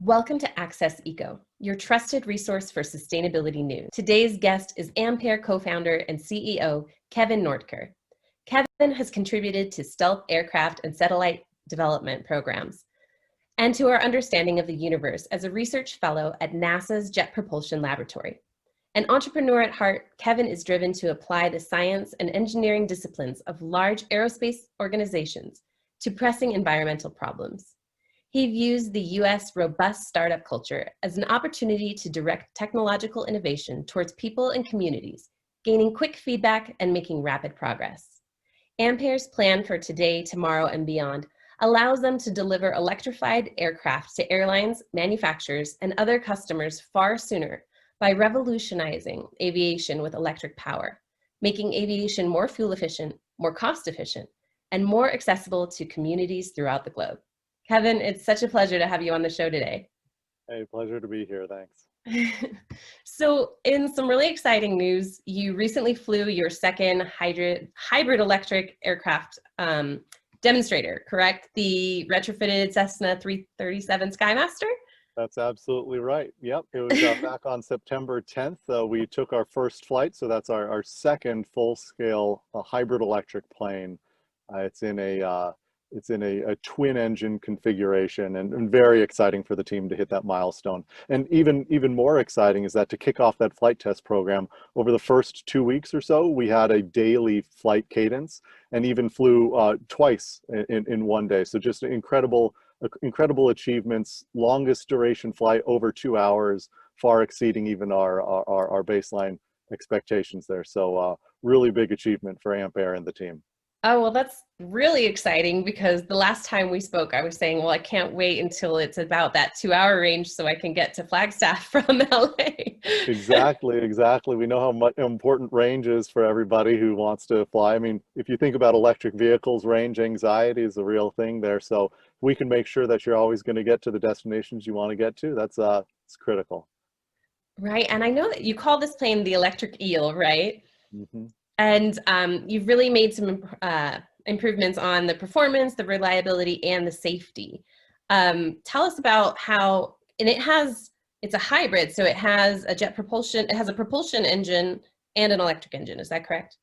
Welcome to Access Eco, your trusted resource for sustainability news. Today's guest is Ampaire co-founder and CEO, Kevin Noertker. Kevin has contributed to stealth aircraft and satellite development programs, and to our understanding of the universe as a research fellow at NASA's Jet Propulsion Laboratory. An entrepreneur at heart, Kevin is driven to apply the science and engineering disciplines of large aerospace organizations to pressing environmental problems. He views the US robust startup culture as an opportunity to direct technological innovation towards people and communities, gaining quick feedback and making rapid progress. Ampaire's plan for today, tomorrow, and beyond allows them to deliver electrified aircraft to airlines, manufacturers, and other customers far sooner by revolutionizing aviation with electric power, making aviation more fuel efficient, more cost efficient, and more accessible to communities throughout the globe. Kevin, it's such a pleasure to have you on the show today. Hey, pleasure to be here, thanks. So in some really exciting news, you recently flew your second hybrid electric aircraft demonstrator, correct? The retrofitted Cessna 337 Skymaster? That's absolutely right. Yep, it was back on September 10th. We took our first flight, so that's our second full-scale hybrid electric plane. It's in a twin engine configuration, and very exciting for the team to hit that milestone. And even more exciting is that to kick off that flight test program, over the first 2 weeks or so, we had a daily flight cadence and even flew twice in one day. So just incredible achievements, longest duration flight over 2 hours, far exceeding even our baseline expectations there. So really big achievement for Ampaire and the team. Oh, well, that's really exciting, because the last time we spoke, I was saying, well, I can't wait until it's about that 2-hour range so I can get to Flagstaff from LA. Exactly. We know how much important range is for everybody who wants to fly. I mean, if you think about electric vehicles, range anxiety is a real thing there. So we can make sure that you're always going to get to the destinations you want to get to. It's critical. Right. And I know that you call this plane the electric eel, right? Mm-hmm. And you've really made some improvements on the performance, the reliability, and the safety. Tell us about how, and it's a hybrid, so it has a jet propulsion, it has a propulsion engine and an electric engine. Is that correct?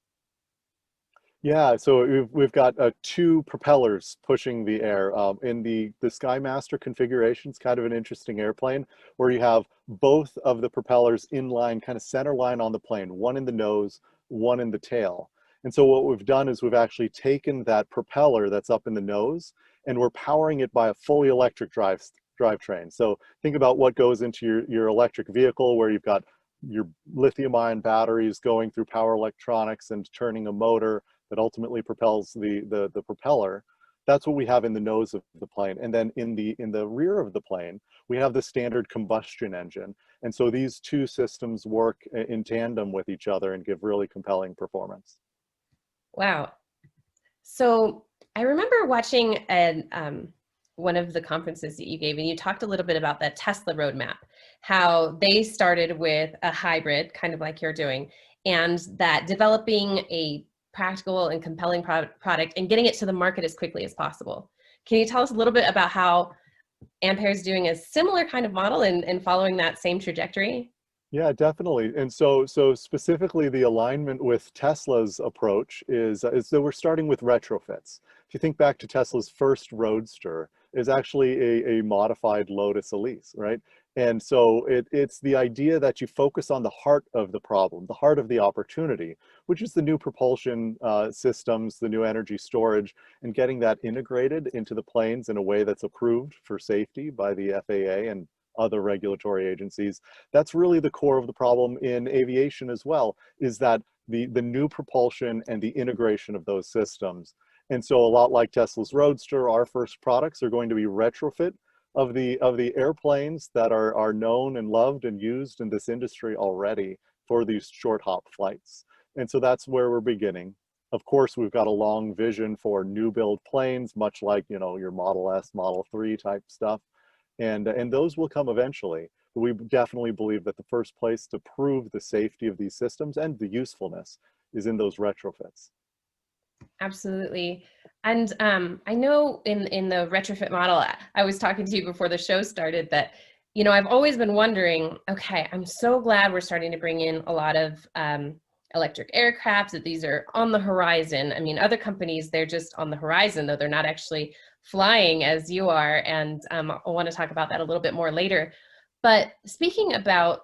Yeah, so we've got two propellers pushing the air. In the Skymaster configuration, it's kind of an interesting airplane where you have both of the propellers in line, kind of center line on the plane, one in the nose, one in the tail. And so what we've done is we've actually taken that propeller that's up in the nose and we're powering it by a fully electric drivetrain. So think about what goes into your electric vehicle, where you've got your lithium-ion batteries going through power electronics and turning a motor that ultimately propels the propeller. That's what we have in the nose of the plane. And then in the rear of the plane, we have the standard combustion engine. And so these two systems work in tandem with each other and give really compelling performance. Wow. So I remember watching one of the conferences that you gave, and you talked a little bit about that Tesla roadmap, how they started with a hybrid, kind of like you're doing, and that developing a practical and compelling product and getting it to the market as quickly as possible. Can you tell us a little bit about how Ampaire is doing a similar kind of model and following that same trajectory? Yeah, definitely. And so specifically the alignment with Tesla's approach is that we're starting with retrofits. If you think back to Tesla's first Roadster, is actually a modified Lotus Elise, right? And so it's the idea that you focus on the heart of the problem, the heart of the opportunity, which is the new propulsion systems, the new energy storage, and getting that integrated into the planes in a way that's approved for safety by the FAA and other regulatory agencies. That's really the core of the problem in aviation as well, is that the new propulsion and the integration of those systems. And so a lot like Tesla's Roadster, our first products are going to be retrofit of the airplanes that are known and loved and used in this industry already for these short hop flights. And so that's where we're beginning. Of course, we've got a long vision for new build planes, much like, you know, your Model S, Model 3 type stuff. And those will come eventually. But we definitely believe that the first place to prove the safety of these systems and the usefulness is in those retrofits. Absolutely. And I know in the retrofit model, I was talking to you before the show started that, I've always been wondering, okay, I'm so glad we're starting to bring in a lot of electric aircraft, that these are on the horizon. I mean, other companies, they're just on the horizon, though they're not actually flying as you are. And I want to talk about that a little bit more later. But speaking about,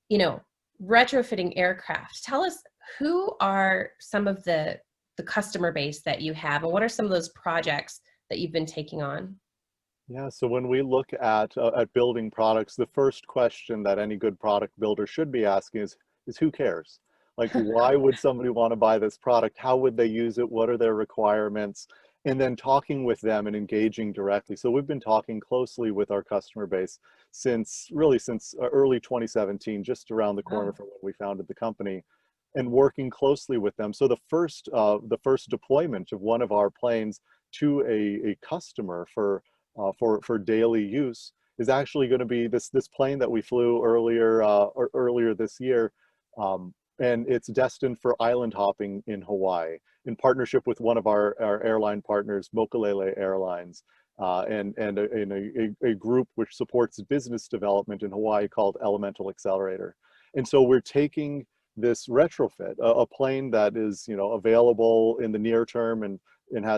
you know, retrofitting aircraft, tell us, who are some of the customer base that you have, and what are some of those projects that you've been taking on? Yeah, so when we look at building products, the first question that any good product builder should be asking is who cares? Like, why would somebody want to buy this product? How would they use it? What are their requirements? And then talking with them and engaging directly. So we've been talking closely with our customer base since early 2017, just around the corner Wow. from when we founded the company, and working closely with them. So the first deployment of one of our planes to a customer for daily use is actually going to be this plane that we flew earlier this year, and it's destined for island hopping in Hawaii in partnership with one of our airline partners, Mokulele Airlines, and a group which supports business development in Hawaii called Elemental Accelerator. And so we're taking this retrofit, a plane that is available in the near term and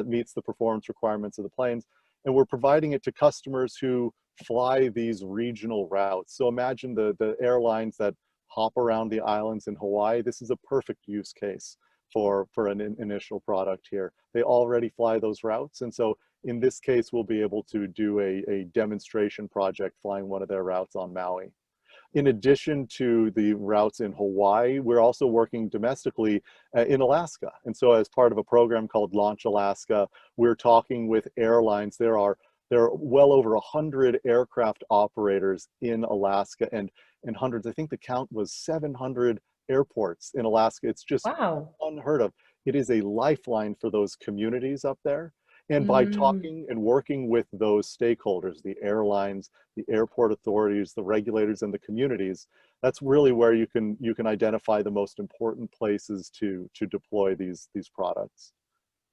meets the performance requirements of the planes, and we're providing it to customers who fly these regional routes. So imagine the airlines that hop around the islands in Hawaii. This is a perfect use case for an initial product here. They already fly those routes, and so in this case, we'll be able to do a demonstration project flying one of their routes on Maui. In addition to the routes in Hawaii, we're also working domestically in Alaska. And so as part of a program called Launch Alaska, we're talking with airlines. There are well over 100 aircraft operators in Alaska, and hundreds, I think the count was 700 airports in Alaska. It's just Wow. unheard of. It is a lifeline for those communities up there. And by Mm. talking and working with those stakeholders, the airlines, the airport authorities, the regulators, and the communities, that's really where you can identify the most important places to deploy these products.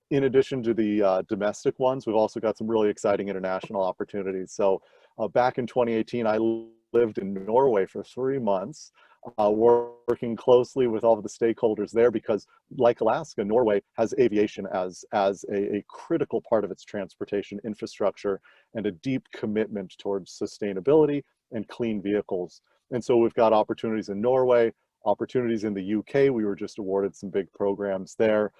In addition to the domestic ones, we've also got some really exciting international opportunities. So back in 2018, I lived in Norway for 3 months, working closely with all of the stakeholders there because, like Alaska, Norway has aviation as a critical part of its transportation infrastructure and a deep commitment towards sustainability and clean vehicles. And so we've got opportunities in Norway, opportunities in the UK. We were just awarded some big programs there.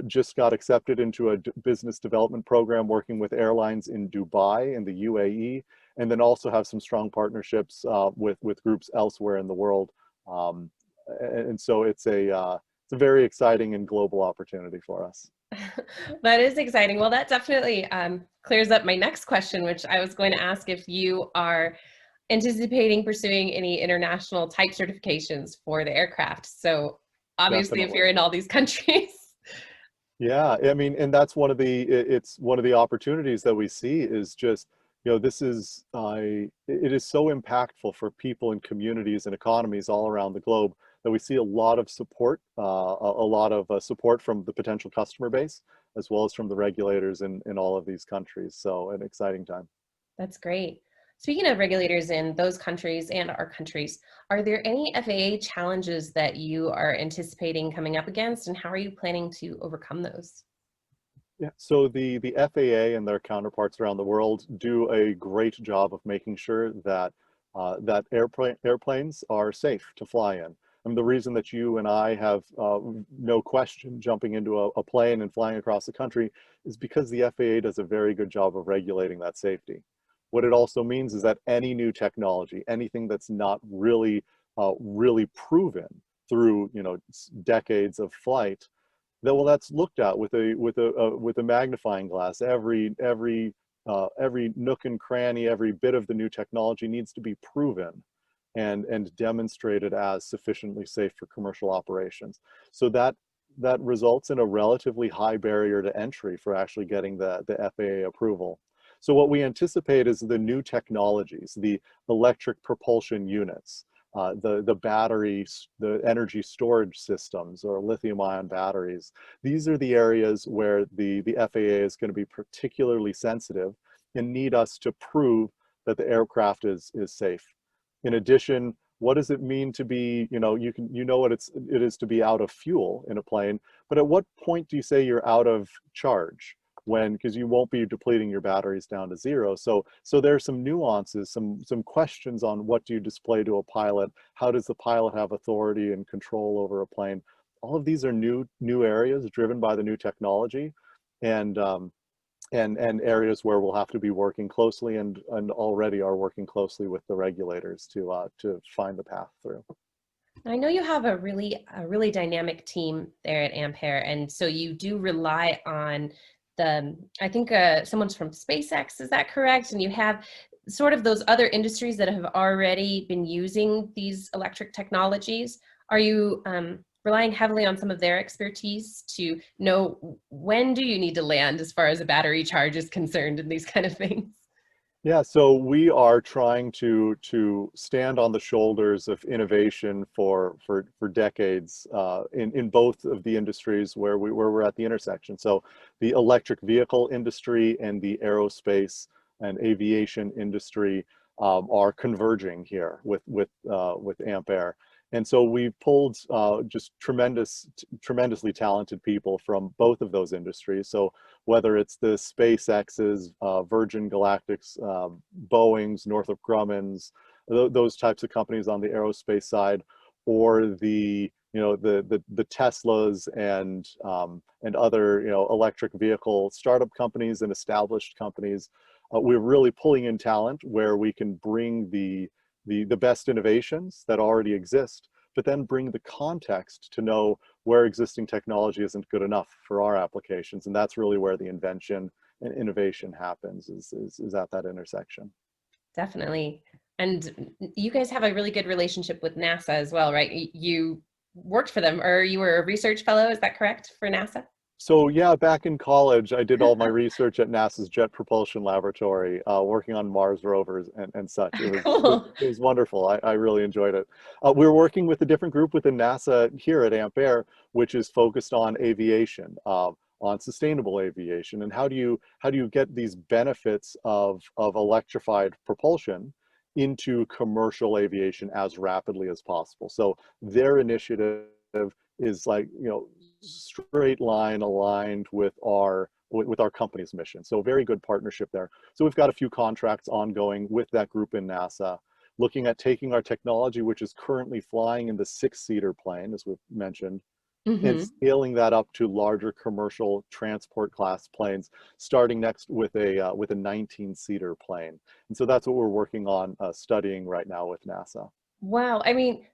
Just got accepted into a business development program working with airlines in Dubai and the UAE, and then also have some strong partnerships with groups elsewhere in the world. Um, and so it's a very exciting and global opportunity for us. That is exciting. Well, that definitely clears up my next question, which I was going to ask if you are anticipating pursuing any international type certifications for the aircraft. So obviously, if you're Definitely. in all these countries. Yeah, I mean, and that's it's one of the opportunities that we see is just, this is, it is so impactful for people and communities and economies all around the globe that we see a lot of support, a lot of support from the potential customer base, as well as from the regulators in all of these countries. So an exciting time. That's great. Speaking of regulators in those countries and our countries, are there any FAA challenges that you are anticipating coming up against, and how are you planning to overcome those? Yeah, so the FAA and their counterparts around the world do a great job of making sure that airplanes are safe to fly in. I mean, the reason that you and I have no question jumping into a plane and flying across the country is because the FAA does a very good job of regulating that safety. What it also means is that any new technology, anything that's not really proven through decades of flight, that's looked at with a magnifying glass. Every nook and cranny, every bit of the new technology needs to be proven and demonstrated as sufficiently safe for commercial operations. So that results in a relatively high barrier to entry for actually getting the FAA approval. So what we anticipate is the new technologies, the electric propulsion units, the energy storage systems or lithium-ion batteries. These are the areas where the FAA is going to be particularly sensitive and need us to prove that the aircraft is safe. In addition, what does it mean to be, you know what it is to be out of fuel in a plane, but at what point do you say you're out of charge? Because you won't be depleting your batteries down to zero. So there's some nuances, some questions on what do you display to a pilot? How does the pilot have authority and control over a plane? All of these are new areas driven by the new technology, and areas where we'll have to be working closely and already are working closely with the regulators to find the path through. I know you have a really dynamic team there at Ampaire, and so you do rely on I think someone's from SpaceX, is that correct? And you have sort of those other industries that have already been using these electric technologies. Are you relying heavily on some of their expertise to know when do you need to land as far as a battery charge is concerned and these kind of things? Yeah, so we are trying to stand on the shoulders of innovation for decades in both of the industries where we're at the intersection. So the electric vehicle industry and the aerospace and aviation industry are converging here with Ampaire. And so we've pulled just tremendously talented people from both of those industries. So whether it's the SpaceX's, Virgin Galactic's, Boeing's, Northrop Grumman's, those types of companies on the aerospace side, or the Teslas and other electric vehicle startup companies and established companies, we're really pulling in talent where we can bring the best innovations that already exist, but then bring the context to know where existing technology isn't good enough for our applications. And that's really where the invention and innovation happens, is at that intersection. Definitely. And you guys have a really good relationship with NASA as well, right? You worked for them, or you were a research fellow, is that correct, for NASA? So yeah, back in college, I did all my research at NASA's Jet Propulsion Laboratory, working on Mars rovers and such. Cool. It was wonderful. I really enjoyed it. We were working with a different group within NASA here at Ampaire, which is focused on aviation, on sustainable aviation, and how do you get these benefits of electrified propulsion into commercial aviation as rapidly as possible. So their initiative is like, straight line aligned with our company's mission. So very good partnership there. So we've got a few contracts ongoing with that group in NASA, looking at taking our technology, which is currently flying in the 6-seater plane, as we've mentioned, and Mm-hmm. scaling that up to larger commercial transport class planes, starting next with a 19-seater plane. And so that's what we're working on, studying right now with NASA. Wow. I mean,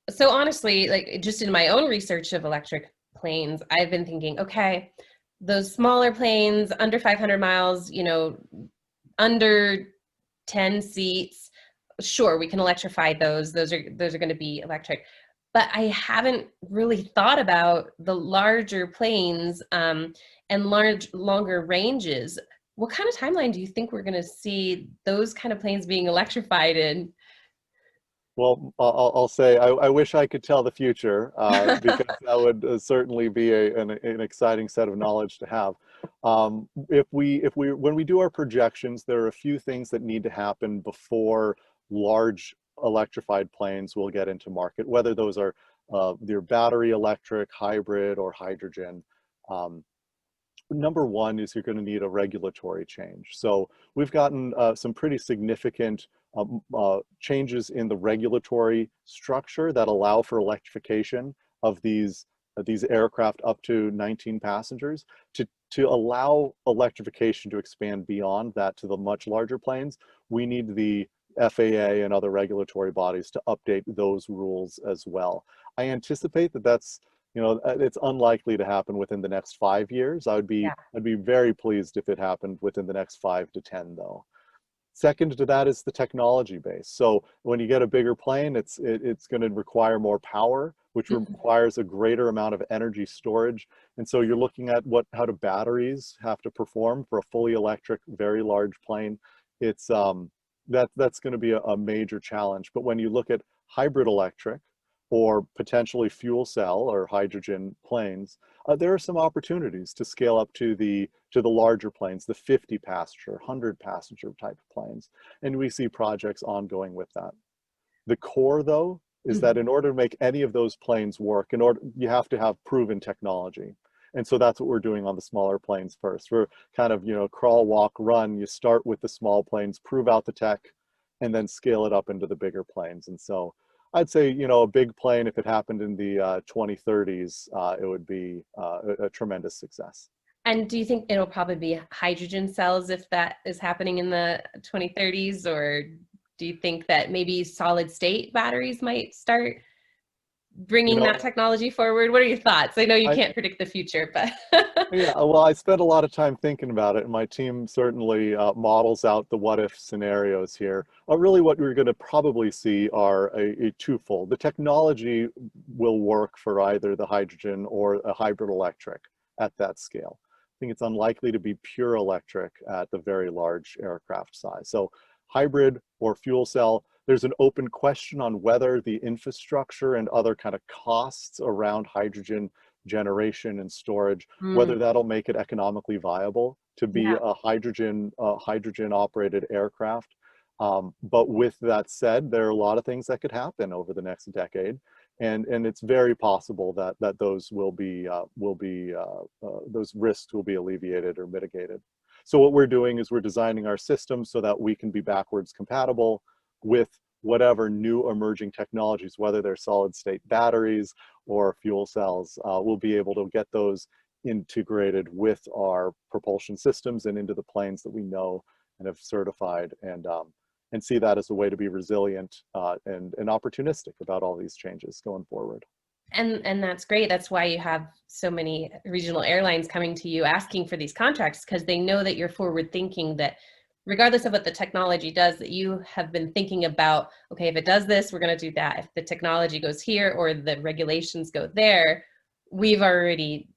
so honestly, like just in my own research of electric planes, I've been thinking, okay, those smaller planes under 500 miles, under 10 seats, sure, we can electrify those. Those are going to be electric. But I haven't really thought about the larger planes and longer ranges. What kind of timeline do you think we're going to see those kind of planes being electrified in? Well, I'll say I wish I could tell the future, because that would certainly be an exciting set of knowledge to have. When we do our projections, there are a few things that need to happen before large electrified planes will get into market, whether those are their battery electric, hybrid, or hydrogen. Number one is you're going to need a regulatory change. So we've gotten some pretty significant changes in the regulatory structure that allow for electrification of these aircraft up to 19 passengers. To allow electrification to expand beyond that to the much larger planes, we need the FAA and other regulatory bodies to update those rules as well. I anticipate that's it's unlikely to happen within the next 5 years. I'd be very pleased if it happened within the next 5 to 10, though. Second to that is the technology base. So when you get a bigger plane, it's going to require more power, which requires a greater amount of energy storage. And so you're looking at how do batteries have to perform for a fully electric, very large plane. It's that's going to be a major challenge. But when you look at hybrid electric or potentially fuel cell or hydrogen planes, there are some opportunities to scale up to the larger planes, the 50 passenger, 100 passenger type of planes. And we see projects ongoing with that. The core, though, is that in order to make any of those planes work, you have to have proven technology. And so that's what we're doing on the smaller planes first. We're kind of, crawl, walk, run. You start with the small planes, prove out the tech, and then scale it up into the bigger planes. And so I'd say, a big plane, if it happened in the 2030s, it would be a tremendous success. And do you think it'll probably be hydrogen cells if that is happening in the 2030s? Or do you think that maybe solid state batteries might start bringing that technology forward? What are your thoughts? I know you can't predict the future, but yeah, well, I spent a lot of time thinking about it, and my team certainly models out the what if scenarios here. Really what we're going to probably see are a twofold. The technology will work for either the hydrogen or a hybrid electric at that scale. I think it's unlikely to be pure electric at the very large aircraft size. So hybrid or fuel cell, there's an open question on whether the infrastructure and other kind of costs around hydrogen generation and storage, whether that'll make it economically viable to be a hydrogen operated aircraft. But with that said, there are a lot of things that could happen over the next decade, and it's very possible that those those risks will be alleviated or mitigated. So what we're doing is we're designing our system so that we can be backwards compatible with whatever new emerging technologies, whether they're solid state batteries or fuel cells. We'll be able to get those integrated with our propulsion systems and into the planes that we know and have certified, and see that as a way to be resilient and opportunistic about all these changes going forward. And that's great. That's why you have so many regional airlines coming to you asking for these contracts, because they know that you're forward thinking, that regardless of what the technology does, that you have been thinking about, okay, if it does this, we're going to do that. If the technology goes here or the regulations go there, we've already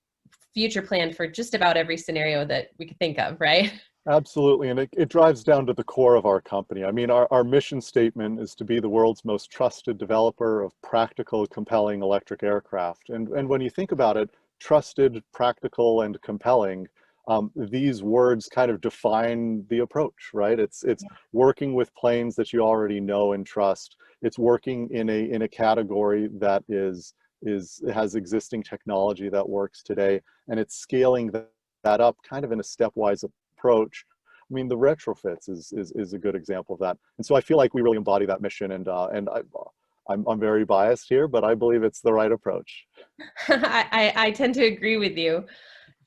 future planned for just about every scenario that we could think of, right? Absolutely, and it drives down to the core of our company. I mean, our mission statement is to be the world's most trusted developer of practical, compelling electric aircraft. And when you think about it, trusted, practical, and compelling, these words kind of define the approach, right? It's working with planes that you already know and trust. It's working in a category that has existing technology that works today, and it's scaling that up kind of in a stepwise approach. I mean, the retrofits is a good example of that. And so I feel like we really embody that mission, and I'm very biased here, but I believe it's the right approach. I tend to agree with you.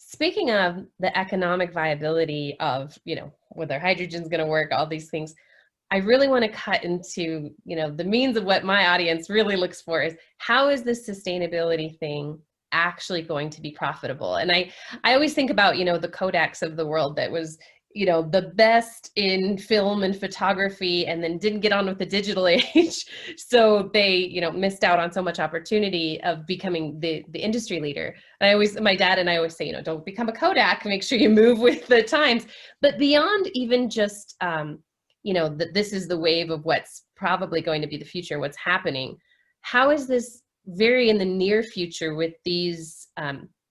Speaking of the economic viability of, whether hydrogen's going to work, all these things, I really want to cut into, the means of what my audience really looks for is, how is this sustainability thing actually going to be profitable? And I always think about, the Kodaks of the world that was, the best in film and photography, and then didn't get on with the digital age. So they, missed out on so much opportunity of becoming the industry leader. And my dad and I always say, don't become a Kodak, make sure you move with the times. But beyond even just, that this is the wave of what's probably going to be the future, what's happening, how is this very in the near future with these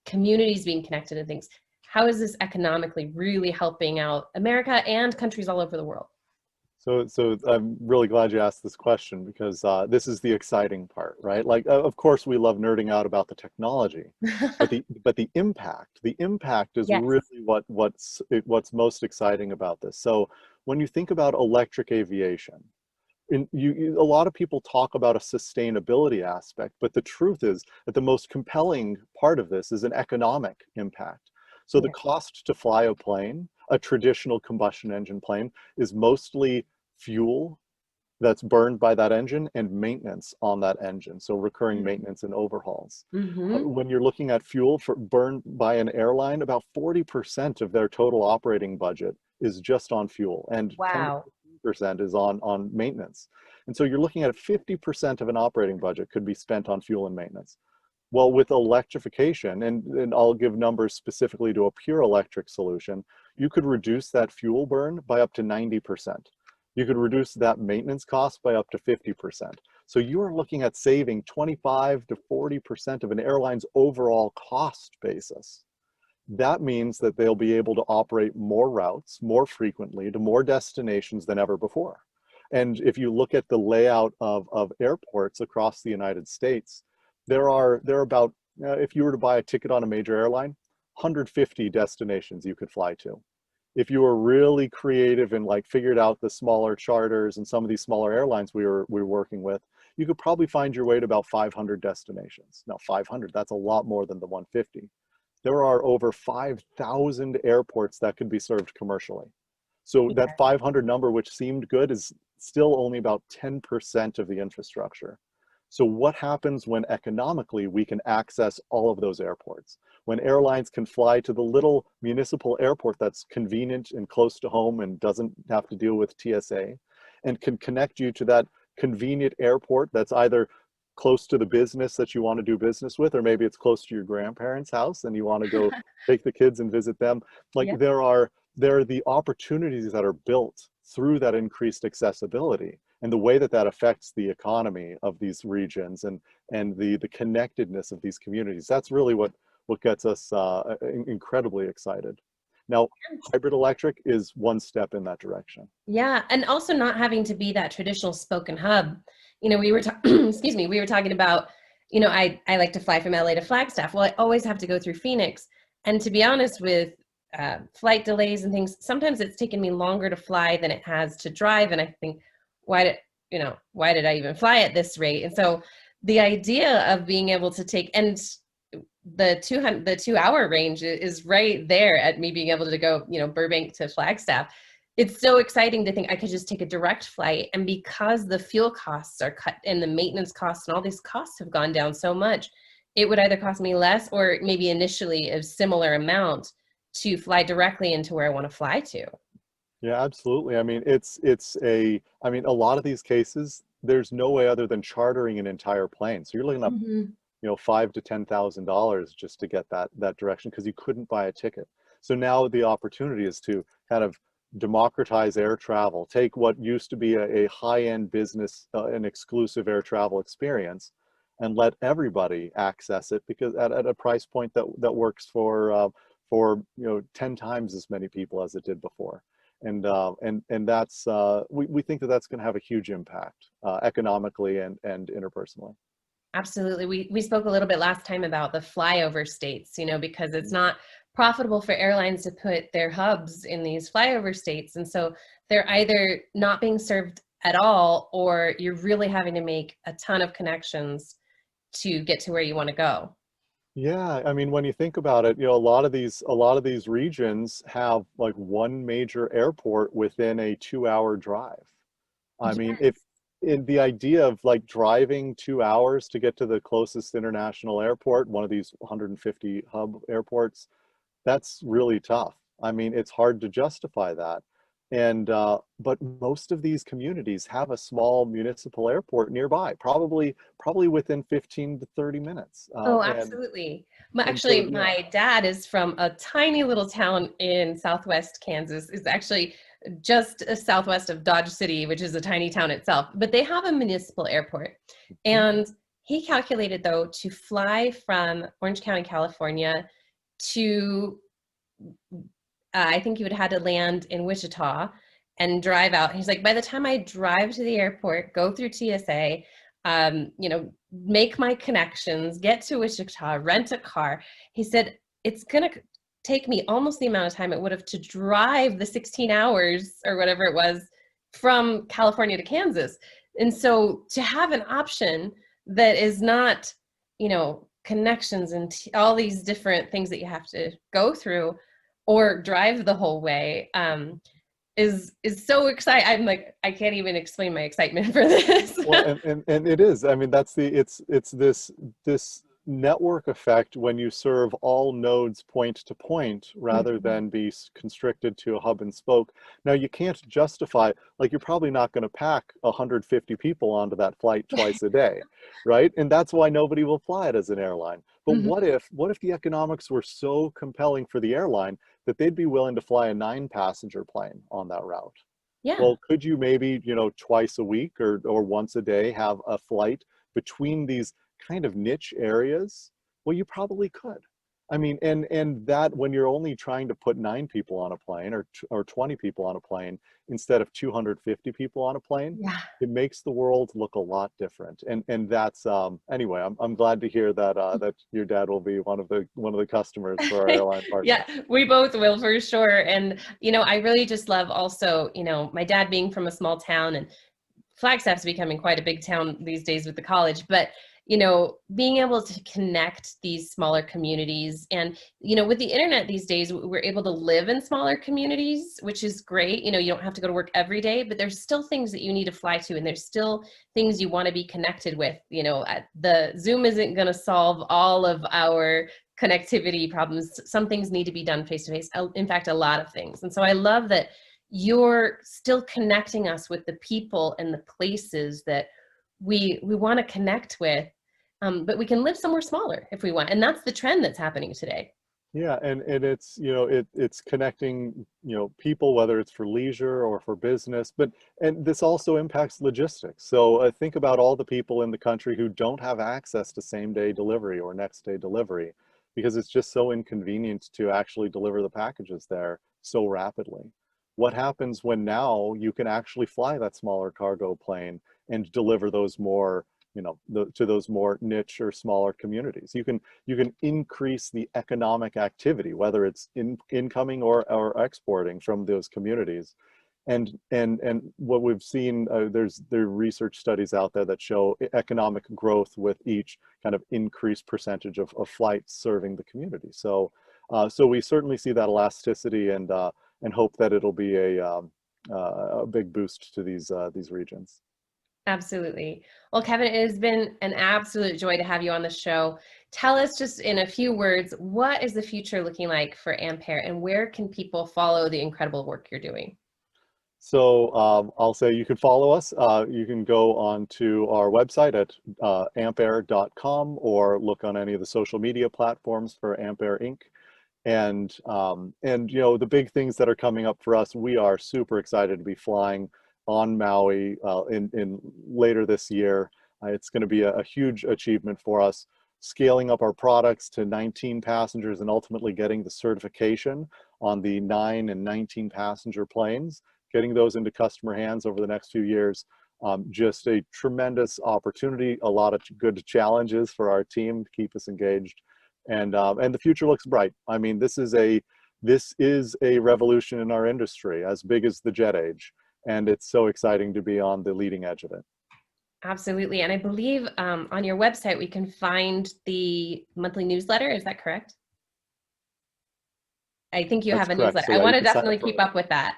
communities being connected and things? How is this economically really helping out America and countries all over the world? So I'm really glad you asked this question, because this is the exciting part, right? Like, of course, we love nerding out about the technology, but the impact is Yes. really what's most exciting about this. So when you think about electric aviation, a lot of people talk about a sustainability aspect, but the truth is that the most compelling part of this is an economic impact. So the cost to fly a plane, a traditional combustion engine plane, is mostly fuel that's burned by that engine and maintenance on that engine. So recurring maintenance and overhauls. When you're looking at fuel burned by an airline, about 40% of their total operating budget is just on fuel, and 10% is on maintenance. And so you're looking at 50% of an operating budget could be spent on fuel and maintenance. Well, with electrification, and I'll give numbers specifically to a pure electric solution, you could reduce that fuel burn by up to 90%. You could reduce that maintenance cost by up to 50%. So you are looking at saving 25 to 40% of an airline's overall cost basis. That means that they'll be able to operate more routes more frequently to more destinations than ever before. And if you look at the layout of airports across the United States, there are about, if you were to buy a ticket on a major airline, 150 destinations you could fly to. If you were really creative and like figured out the smaller charters and some of these smaller airlines we were working with, you could probably find your way to about 500 destinations. Now 500, that's a lot more than the 150. There are over 5,000 airports that could be served commercially. So that 500 number, which seemed good, is still only about 10% of the infrastructure. So what happens when economically we can access all of those airports? When airlines can fly to the little municipal airport that's convenient and close to home and doesn't have to deal with TSA, and can connect you to that convenient airport that's either close to the business that you want to do business with, or maybe it's close to your grandparents' house and you want to go take the kids and visit them. Like Yep. there are the opportunities that are built through that increased accessibility, and the way that that affects the economy of these regions and the connectedness of these communities. That's really what gets us incredibly excited. Now, hybrid electric is one step in that direction. Yeah, and also not having to be that traditional spoken hub. You know, we were excuse me, we were talking about, you know, I like to fly from LA to Flagstaff. Well, I always have to go through Phoenix. And to be honest, with flight delays and things, sometimes it's taken me longer to fly than it has to drive. And I think, why did I even fly at this rate? And so the idea of being able to take, and the 2-hour range is right there at me being able to go, you know, Burbank to Flagstaff. It's so exciting to think I could just take a direct flight, and because the fuel costs are cut and the maintenance costs and all these costs have gone down so much, it would either cost me less or maybe initially a similar amount to fly directly into where I want to fly to. Yeah, absolutely. I mean, I mean, a lot of these cases, there's no way other than chartering an entire plane. So you're looking at, Mm-hmm. you know, $5,000 to $10,000 just to get that direction because you couldn't buy a ticket. So now the opportunity is to kind of democratize air travel, take what used to be a high-end business, an exclusive air travel experience, and let everybody access it because at a price point that works for you know 10 times as many people as it did before. And that's we think that that's going to have a huge impact economically and interpersonally. Absolutely. We spoke a little bit last time about the flyover states, you know, because it's not profitable for airlines to put their hubs in these flyover states. And so they're either not being served at all, or you're really having to make a ton of connections to get to where you want to go. Yeah, I mean, when you think about it, you know, a lot of these regions have like one major airport within a 2-hour drive. I mean, Yeah. if in the idea of like driving 2 hours to get to the closest international airport, one of these 150 hub airports, that's really tough. I mean, it's hard to justify that. And but most of these communities have a small municipal airport nearby, probably within 15 to 30 minutes. Oh, absolutely. And so Actually, yeah. my dad is from a tiny little town in southwest Kansas. It's actually just southwest of Dodge City, which is a tiny town itself. But they have a municipal airport. Mhm. And he calculated, though, to fly from Orange County, California to, I think he would have had to land in Wichita and drive out. He's like, by the time I drive to the airport, go through TSA, you know, make my connections, get to Wichita, rent a car. He said, it's going to take me almost the amount of time it would have to drive the 16 hours or whatever it was from California to Kansas. And so to have an option that is not, you know, connections and all these different things that you have to go through or drive the whole way, is so exciting. I'm like, I can't even explain my excitement for this. Well, and it is. I mean, that's it's this network effect when you serve all nodes point to point rather Mhm. than be constricted to a hub and spoke. Now, you can't justify, like, you're probably not going to pack 150 people onto that flight twice a day, right? And that's why nobody will fly it as an airline. But Mhm. what if the economics were so compelling for the airline that they'd be willing to fly a 9-passenger plane on that route? Yeah. Well, could you maybe, twice a week or once a day have a flight between these kind of niche areas? Well, you probably could. I mean, and that when you're only trying to put 9 people on a plane or 20 people on a plane instead of 250 people on a plane, Yeah. it makes the world look a lot different. And that's anyway, I'm glad to hear that that your dad will be one of the customers for our airline Yeah, partner. we both will for sure. And, I really just love also, my dad being from a small town, and Flagstaff's becoming quite a big town these days with the college, but being able to connect these smaller communities, and with the internet these days, we're able to live in smaller communities, which is great. You don't have to go to work every day, but there's still things that you need to fly to, and there's still things you want to be connected with. The Zoom isn't going to solve all of our connectivity problems. Some things need to be done face to face. In fact, a lot of things. And so I love that you're still connecting us with the people and the places that we want to connect with, but we can live somewhere smaller if we want, and that's the trend that's happening today. Yeah, and it's it's connecting people, whether it's for leisure or for business, and this also impacts logistics. So think about all the people in the country who don't have access to same day delivery or next day delivery because it's just so inconvenient to actually deliver the packages there so rapidly. What happens when now you can actually fly that smaller cargo plane and deliver those more to those more niche or smaller communities? You can increase the economic activity, whether it's incoming or exporting from those communities. And what we've seen, there are research studies out there that show economic growth with each kind of increased percentage of flights serving the community. So we certainly see that elasticity and hope that it'll be a big boost to these regions. Absolutely. Well, Kevin, it has been an absolute joy to have you on the show. Tell us just in a few words, what is the future looking like for Ampaire, and where can people follow the incredible work you're doing? So I'll say you can follow us. You can go on to our website at ampaire.com or look on any of the social media platforms for Ampaire Inc. And the big things that are coming up for us, we are super excited to be flying on Maui in later this year. It's going to be a huge achievement for us, scaling up our products to 19 passengers and ultimately getting the certification on the 9 and 19 passenger planes, getting those into customer hands over the next few years. Just a tremendous opportunity, a lot of good challenges for our team to keep us engaged. And the future looks bright. I mean, this is a revolution in our industry, as big as the jet age, and it's so exciting to be on the leading edge of it. Absolutely. And I believe on your website, we can find the monthly newsletter. Is that correct? I think you That's have a correct. newsletter. So I yeah, want you to can sign up definitely for keep it. up with that.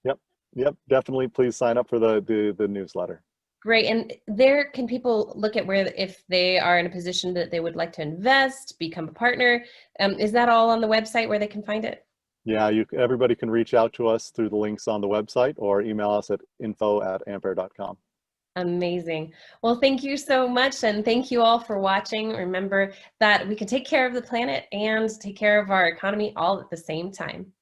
Yep, yep, definitely. Please sign up for the newsletter. Great. And there can people look at where, if they are in a position that they would like to invest, become a partner. Is that all on the website where they can find it? Yeah, everybody can reach out to us through the links on the website or email us at info@ampaire.com. Amazing. Well, thank you so much. And thank you all for watching. Remember that we can take care of the planet and take care of our economy all at the same time.